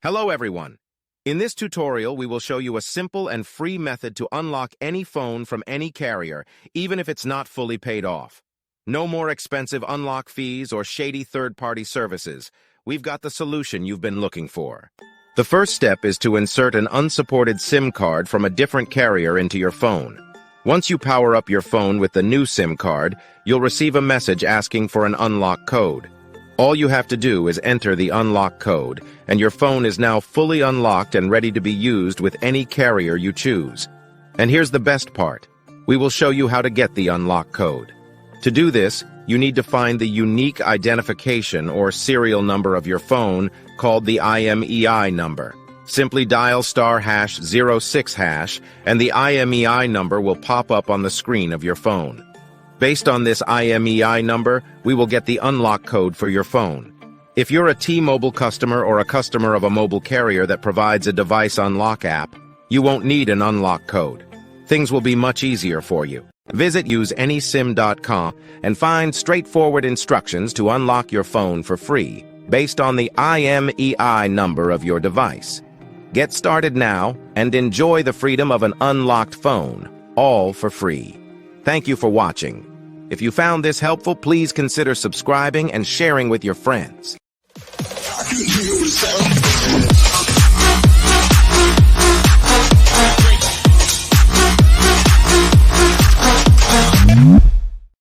Hello everyone. In this tutorial, we will show you a simple and free method to unlock any phone from any carrier, even if it's not fully paid off. No more expensive unlock fees or shady third-party services. We've got the solution you've been looking for. The first step is to insert an unsupported SIM card from a different carrier into your phone. Once you power up your phone with the new SIM card, you'll receive a message asking for an unlock code. All you have to do is enter the unlock code, and your phone is now fully unlocked and ready to be used with any carrier you choose. And here's the best part. We will show you how to get the unlock code. To do this, you need to find the unique identification or serial number of your phone, called the IMEI number. Simply dial *#06#, and the IMEI number will pop up on the screen of your phone. Based on this IMEI number, we will get the unlock code for your phone. If you're a T-Mobile customer or a customer of a mobile carrier that provides a device unlock app, you won't need an unlock code. Things will be much easier for you. Visit useanysim.com and find straightforward instructions to unlock your phone for free, based on the IMEI number of your device. Get started now and enjoy the freedom of an unlocked phone, all for free. Thank you for watching. If you found this helpful, please consider subscribing and sharing with your friends.